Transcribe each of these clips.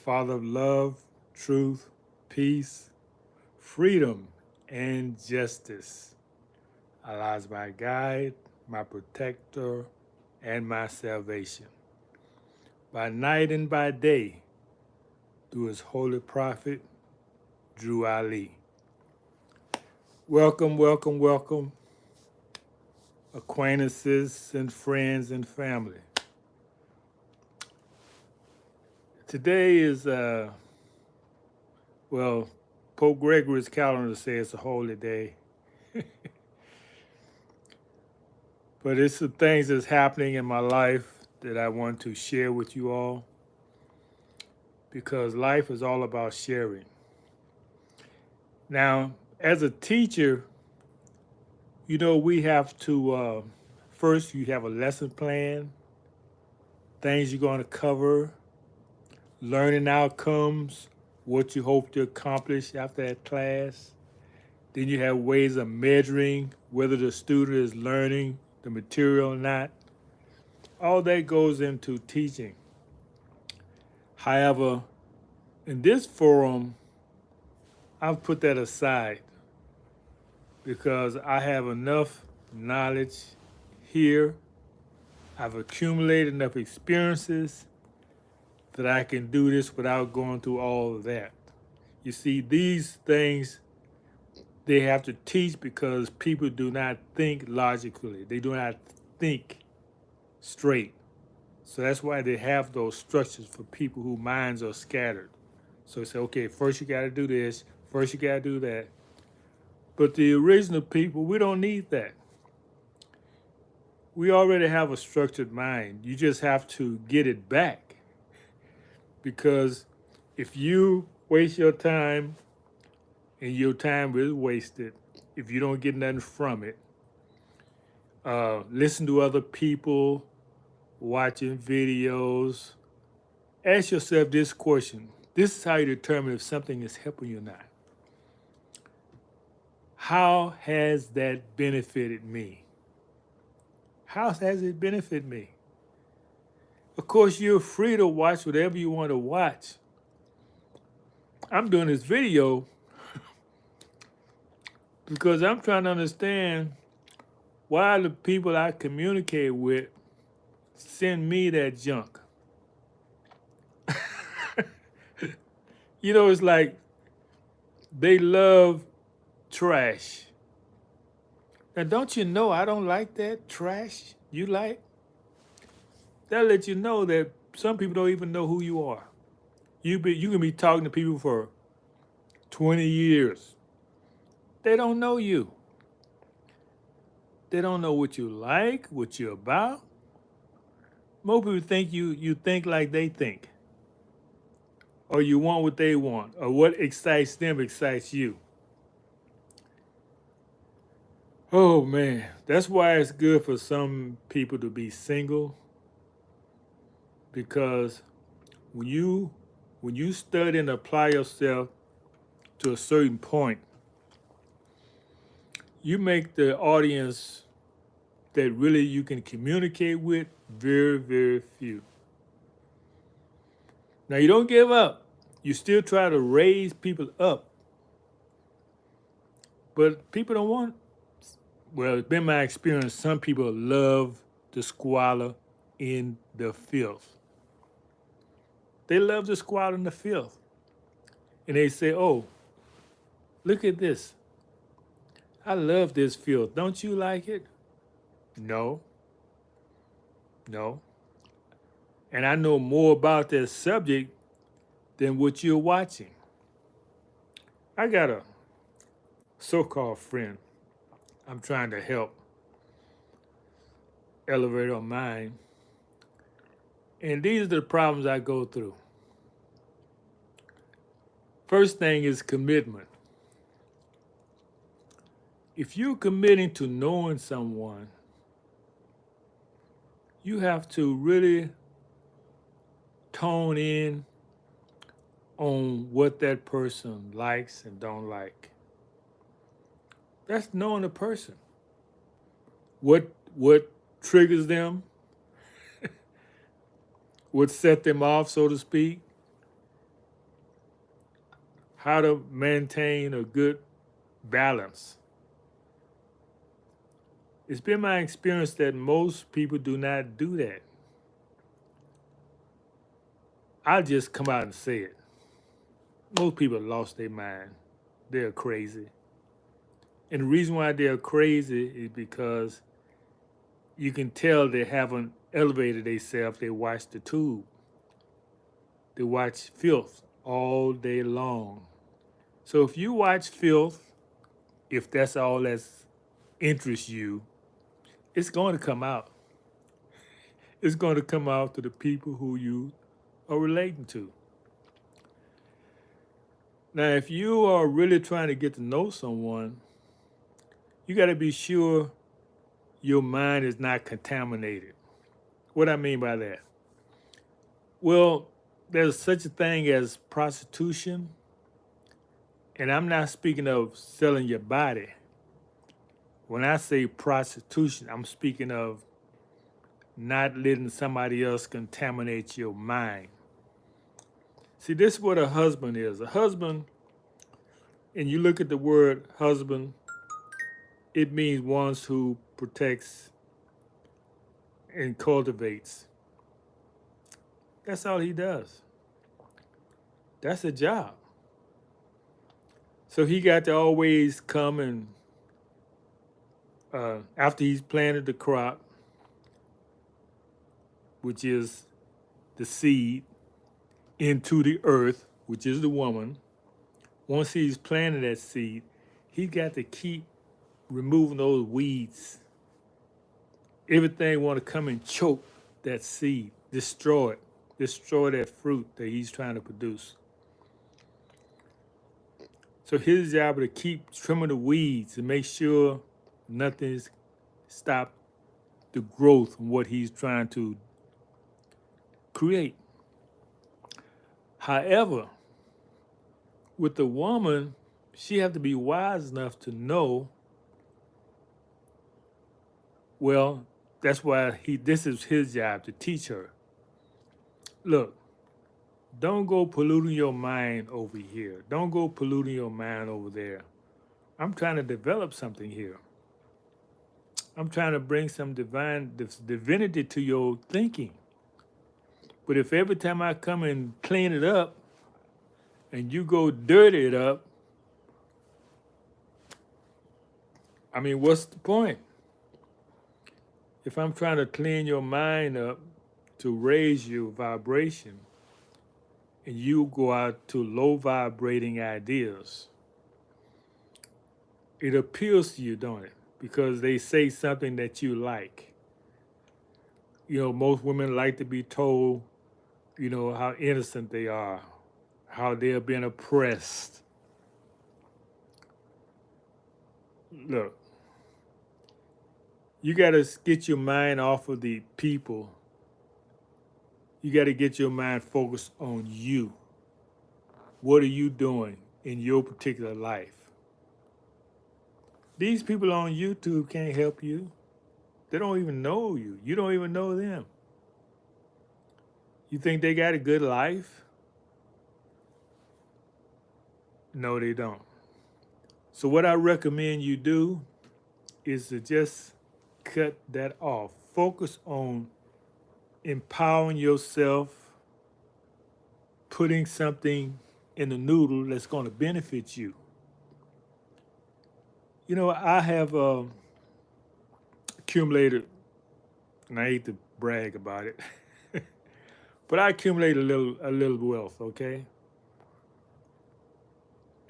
Father of love, truth, peace, freedom, and justice. Allah is my guide, my protector, and my salvation. By night and by day, through his holy prophet, Drew Ali. Welcome, welcome, welcome, acquaintances and friends and family. Today is, Pope Gregory's calendar says it's a holy day. But it's some things that's happening in my life that I want to share with you all because life is all about sharing. Now, as a teacher, we have to, first, you have a lesson plan, things you're going to cover, learning outcomes, what you hope to accomplish after that class. Then you have ways of measuring whether the student is learning the material or not. All that goes into teaching. However, in this forum, I've put that aside because I have enough knowledge here. I've accumulated enough experiences that I can do this without going through all of that. You see, these things they have to teach because people do not think logically. They do not think straight. So that's why they have those structures for people whose minds are scattered. So say, okay, first you got to do this, first you got to do that. But the original people, we don't need that. We already have a structured mind. You just have to get it back. Because if you waste your time and your time is wasted, if you don't get nothing from it, listen to other people, watching videos, ask yourself this question. This is how you determine if something is helping you or not. How has that benefited me? How has it benefited me? Of course, you're free to watch whatever you want to watch. I'm doing this video because I'm trying to understand why the people I communicate with send me that junk. It's like they love trash. Now, don't you know I don't like that trash you like? That'll let you know that some people don't even know who you are. You can be talking to people for 20 years. They don't know you. They don't know what you like, what you're about. Most people think you think like they think. Or you want what they want. Or what excites them excites you. Oh man, that's why it's good for some people to be single. Because when you study and apply yourself to a certain point, you make the audience that really you can communicate with very, very few. Now, you don't give up. You still try to raise people up. But people don't want, well, it's been my experience, some people love the squalor in the filth. They love the squalor in the filth. And they say, oh, look at this. I love this filth. Don't you like it? No. No. And I know more about that subject than what you're watching. I got a so-called friend I'm trying to help elevate her mind. And these are the problems I go through. First thing is commitment. If you're committing to knowing someone, you have to really tone in on what that person likes and don't like. That's knowing a person. What triggers them, what set them off, so to speak, how to maintain a good balance. It's been my experience that most people do not do that. I'll just come out and say it. Most people lost their mind. They're crazy. And the reason why they're crazy is because you can tell they haven't elevated themselves. They watch the tube. They watch filth all day long. So if you watch filth, if that's all that interests you, it's going to come out. It's going to come out to the people who you are relating to. Now, if you are really trying to get to know someone, you got to be sure your mind is not contaminated. What I mean by that? Well, there's such a thing as prostitution, and I'm not speaking of selling your body. When I say prostitution, I'm speaking of not letting somebody else contaminate your mind. See, this is what a husband is. A husband, and you look at the word husband, it means one who protects and cultivates. That's all he does. That's a job. So he got to always come and, after he's planted the crop, which is the seed, into the earth, which is the woman. Once he's planted that seed, he got to keep removing those weeds. Everything want to come and choke that seed, destroy that fruit that he's trying to produce. So his job is to keep trimming the weeds and make sure nothing's stopped the growth of what he's trying to create. However, with the woman, she have to be wise enough to know, well, that's why this is his job, to teach her. Look, don't go polluting your mind over here. Don't go polluting your mind over there. I'm trying to develop something here. I'm trying to bring some divinity to your thinking. But if every time I come and clean it up and you go dirty it up, I mean, what's the point? If I'm trying to clean your mind up to raise your vibration and you go out to low vibrating ideas, it appeals to you, don't it? Because they say something that you like. You know, most women like to be told, you know, how innocent they are, how they're being oppressed. Look, you got to get your mind off of the people. You got to get your mind focused on you. What are you doing in your particular life? These people on YouTube can't help you. They don't even know you. You don't even know them. You think they got a good life? No, they don't. So what I recommend you do is to just cut that off. Focus on empowering yourself, putting something in the noodle that's going to benefit you. You know, I have accumulated, and I hate to brag about it, but I accumulated a little wealth, okay?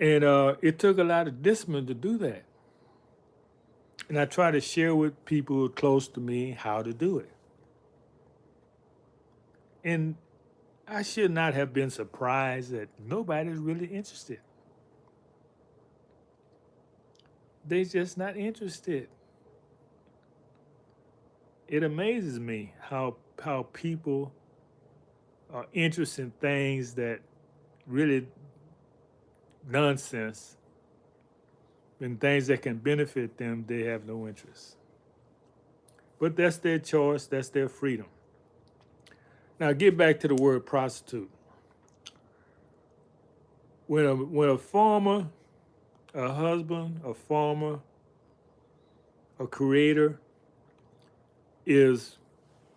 And it took a lot of discipline to do that. And I try to share with people close to me how to do it. And I should not have been surprised that nobody's really interested. They're just not interested. It amazes me how people are interested in things that really nonsense, and things that can benefit them, they have no interest. But that's their choice, that's their freedom. Now get back to the word prostitute. when a farmer, a husband, a farmer, a creator is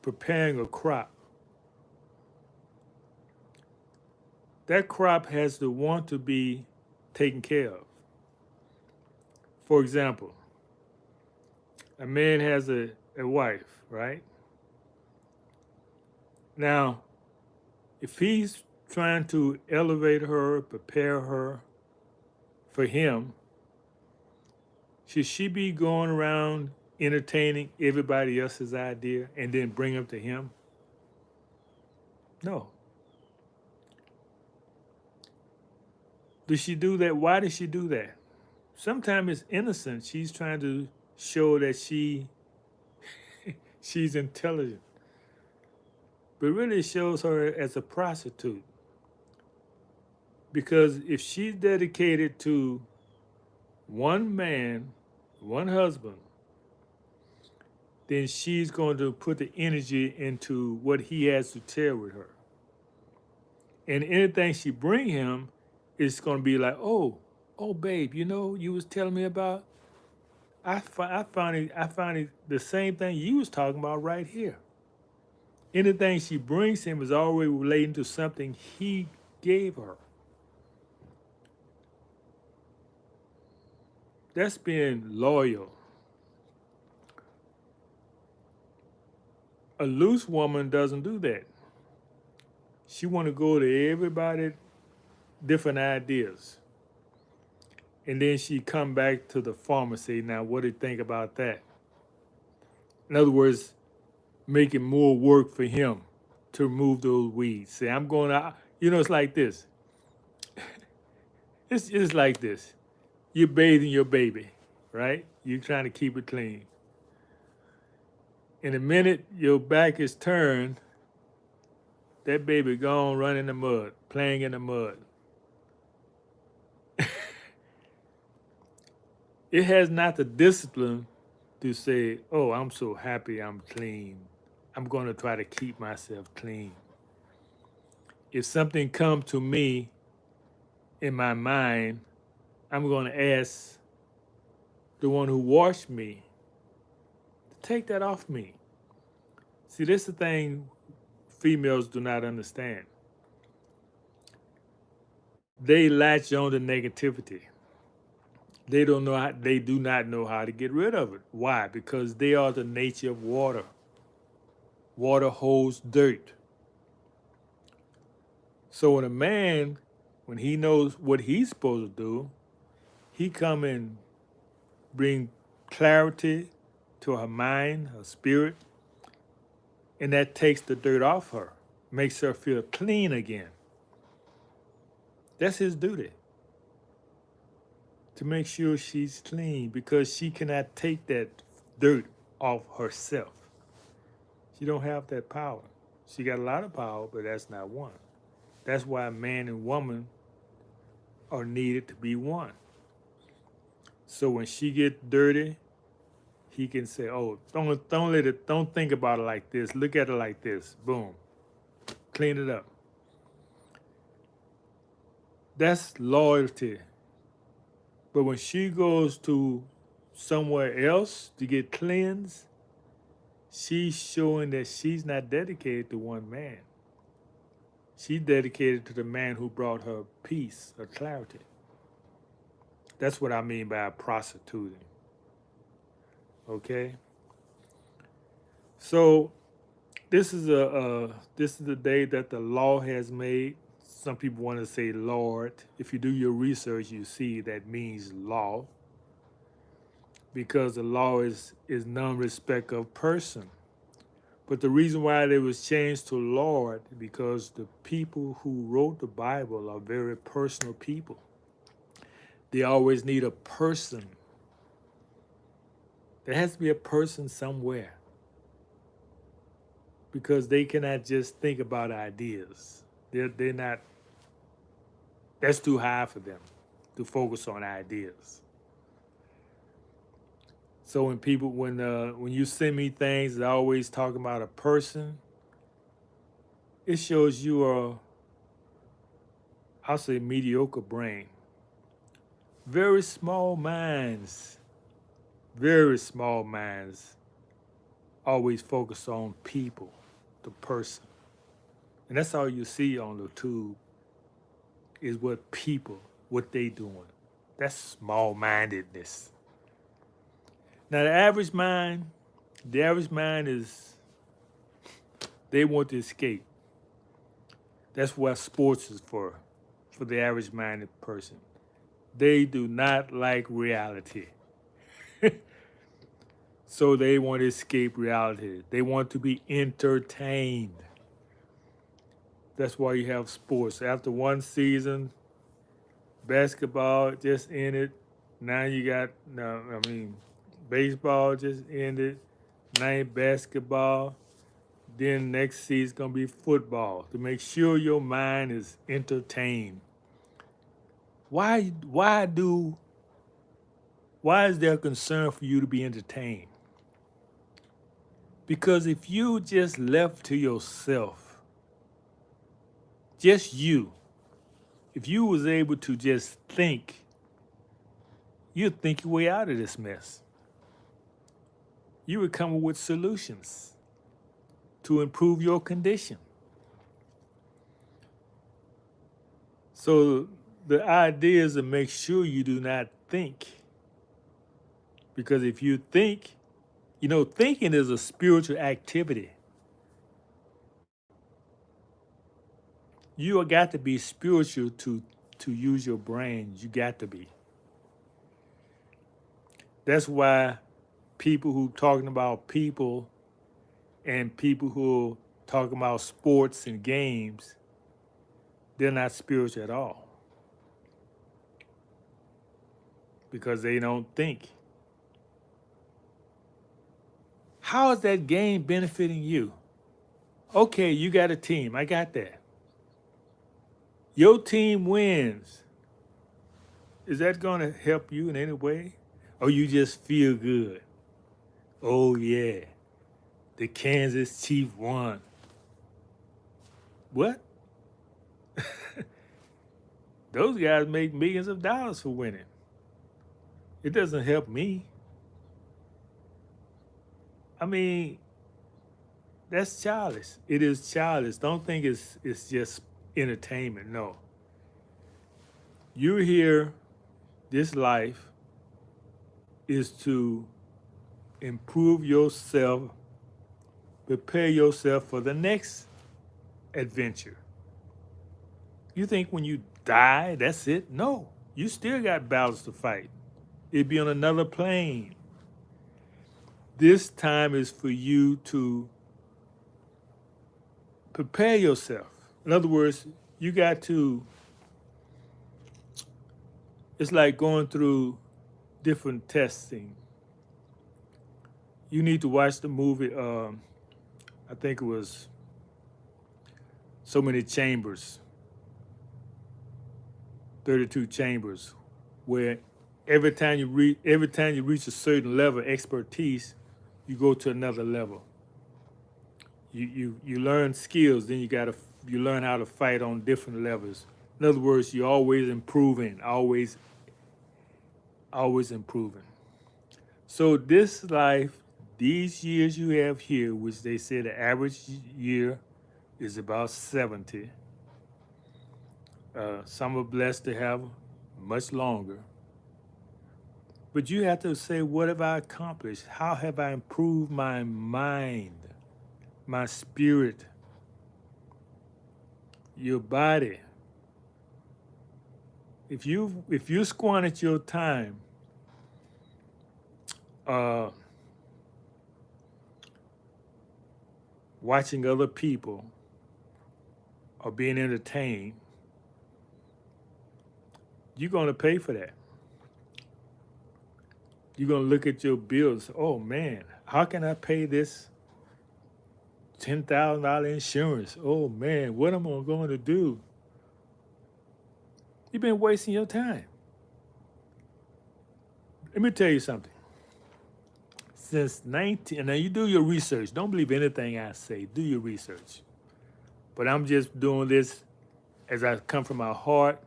preparing a crop, that crop has to want to be taken care of. For example, a man has a wife, right? Now, if he's trying to elevate her, prepare her for him, should she be going around entertaining everybody else's idea and then bring them to him? No. Does she do that? Why does she do that? Sometimes it's innocent. She's trying to show that she's intelligent. But really it shows her as a prostitute. Because if she's dedicated to one man, one husband, then she's going to put the energy into what he has to tell with her. And anything she bring him is going to be like, oh, babe, you was telling me about. I found it the same thing you was talking about right here. Anything she brings him is already relating to something he gave her. That's being loyal. A loose woman doesn't do that. She want to go to everybody, different ideas. And then she come back to the farmer and say, now what do you think about that? In other words, making more work for him to remove those weeds. Say, I'm going out. It's like this. It's like this. You're bathing your baby, right? You're trying to keep it clean. In a minute your back is turned, that baby gone running in the mud, playing in the mud. It has not the discipline to say, oh, I'm so happy I'm clean. I'm going to try to keep myself clean. If something comes to me in my mind, I'm going to ask the one who washed me to take that off me. See, this is the thing females do not understand. They latch on to negativity. They do not know how to get rid of it. Why? Because they are the nature of water. Water holds dirt. So when a man, when he knows what he's supposed to do, he come and bring clarity to her mind, her spirit, and that takes the dirt off her, makes her feel clean again. That's his duty, to make sure she's clean, because she cannot take that dirt off herself. She don't have that power. She got a lot of power, but that's not one. That's why man and woman are needed to be one. So when she get dirty, he can say, "Oh, don't think about it like this. Look at it like this. Boom, clean it up." That's loyalty. But when she goes to somewhere else to get cleansed, she's showing that she's not dedicated to one man. She's dedicated to the man who brought her peace or clarity. That's what I mean by prostituting. Okay? So this is the day that the law has made. Some people want to say Lord. If you do your research, you see that means law, because the law is non-respect of person. But the reason why it was changed to Lord, because the people who wrote the Bible are very personal people. They always need a person. There has to be a person somewhere, because they cannot just think about ideas. They're not, that's too high for them to focus on ideas. So when you send me things that always talk about a person, it shows you are I'll say mediocre brain. Very small minds, very small minds always focus on people, the person. And that's all you see on the tube is what people, what they doing. That's small-mindedness. Now the average mind is they want to escape. That's what sports is for the average minded person. They do not like reality. So they want to escape reality. They want to be entertained. That's why you have sports. After one season, basketball just ended. Now you got, no, I mean, baseball just ended. Now basketball. Then next season gonna be football to make sure your mind is entertained. Why is there concern for you to be entertained? Because if you just left to yourself, just you, if you was able to just think, you'd think your way out of this mess. You would come up with solutions to improve your condition. So the idea is to make sure you do not think. Because if you think, thinking is a spiritual activity. You got to be spiritual to use your brain. You got to be. That's why people who talking about people and people who talking about sports and games, they're not spiritual at all. Because they don't think. How is that game benefiting you? Okay, you got a team. I got that. Your team wins. Is that going to help you in any way? Or you just feel good? Oh, yeah. The Kansas Chiefs won. What? Those guys make millions of dollars for winning. It doesn't help me. I mean, that's childish. It is childish. Don't think it's just entertainment. No. You're here, this life is to improve yourself, prepare yourself for the next adventure. You think when you die, that's it? No. You still got battles to fight. It'd be on another plane. This time is for you to prepare yourself. In other words, you got to, it's like going through different testing. You need to watch the movie, I think it was So Many Chambers, 32 Chambers, where every time you reach a certain level of expertise, you go to another level. You learn skills, then you learn how to fight on different levels. In other words, you're always improving, always improving. So this life, these years you have here, which they say the average year is about 70. Some are blessed to have much longer. But you have to say, what have I accomplished? How have I improved my mind, my spirit, your body? If you squandered your time watching other people or being entertained, you're going to pay for that. You're going to look at your bills. Oh, man, how can I pay this $10,000 insurance? Oh, man, what am I going to do? You've been wasting your time. Let me tell you something. Since now you do your research. Don't believe anything I say. Do your research. But I'm just doing this as I come from my heart,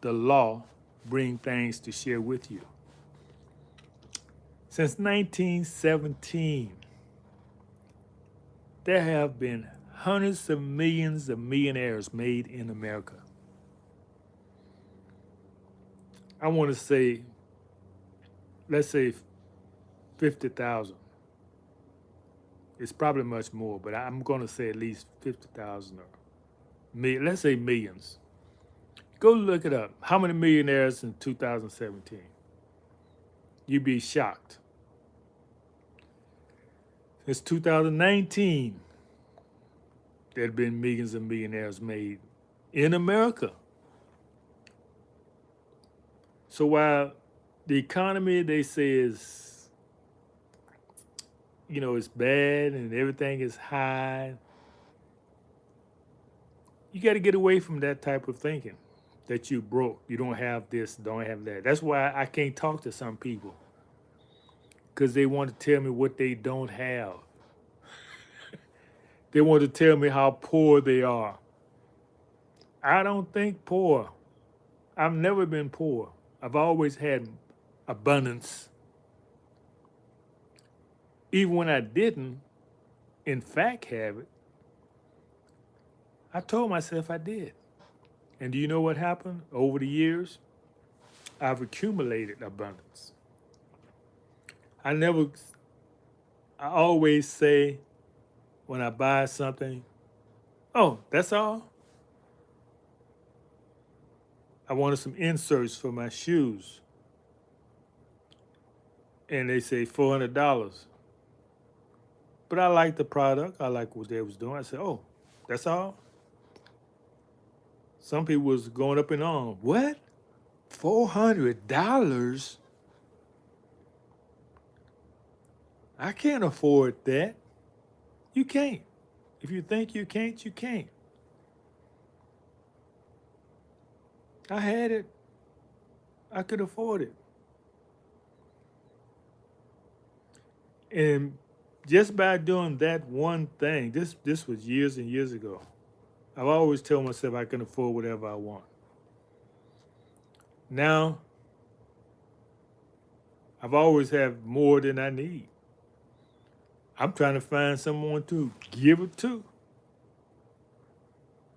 the law bring things to share with you. Since 1917, there have been hundreds of millions of millionaires made in America. I want to say, let's say 50,000. It's probably much more, but I'm going to say at least 50,000 or let's say millions. Go look it up. How many millionaires in 2017? You'd be shocked. Since 2019, there have been millions of millionaires made in America. So while the economy, they say, is, it's bad and everything is high, you got to get away from that type of thinking, that you broke, you don't have this, don't have that. That's why I can't talk to some people, because they want to tell me what they don't have. They want to tell me how poor they are. I don't think poor. I've never been poor. I've always had abundance. Even when I didn't, in fact, have it, I told myself I did. And do you know what happened? Over the years, I've accumulated abundance. I always say when I buy something, oh, that's all? I wanted some inserts for my shoes. And they say $400. But I like the product. I like what they was doing. I said, oh, that's all? Some people was going up in arms. What? $400? I can't afford that. You can't. If you think you can't, you can't. I had it. I could afford it. And just by doing that one thing, this was years and years ago, I've always told myself I can afford whatever I want. Now, I've always have more than I need. I'm trying to find someone to give it to.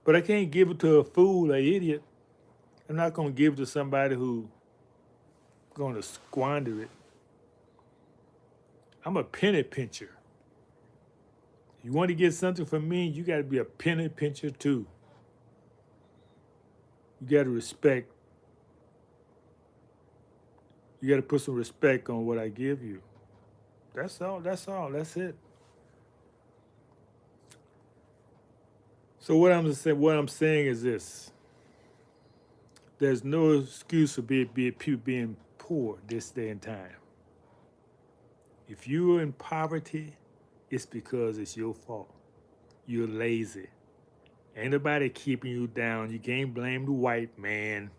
But I can't give it to a fool, an idiot. I'm not going to give it to somebody who's going to squander it. I'm a penny pincher. You want to get something from me, you got to be a penny pincher too. You got to respect. You got to put some respect on what I give you. That's all. That's it. So what I'm saying is this. There's no excuse for people being poor this day and time. If you're in poverty, it's because it's your fault. You're lazy. Ain't nobody keeping you down. You can't blame the white man.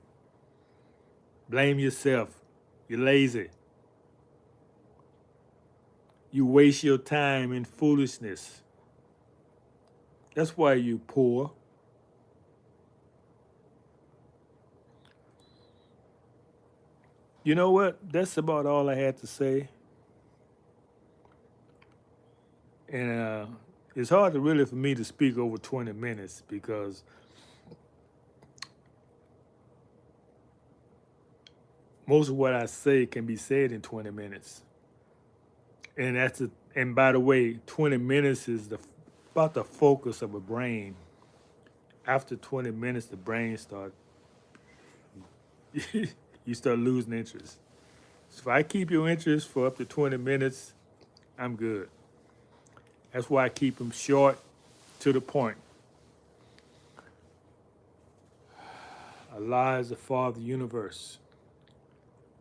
Blame yourself. You're lazy. You waste your time in foolishness. That's why you're poor. You know what? That's about all I had to say. And it's hard to really for me to speak over 20 minutes because most of what I say can be said in 20 minutes. And by the way, 20 minutes is about the focus of a brain. After 20 minutes, the brain you start losing interest. So if I keep your interest for up to 20 minutes, I'm good. That's why I keep them short, to the point. Allah is the Father of the universe,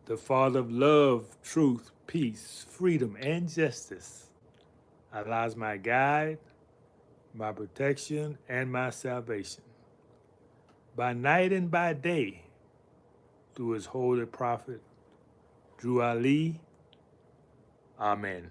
the Father of love, truth, peace, freedom, and justice. Allah is my guide, my protection, and my salvation. By night and by day, through his holy prophet, Drew Ali. Amen.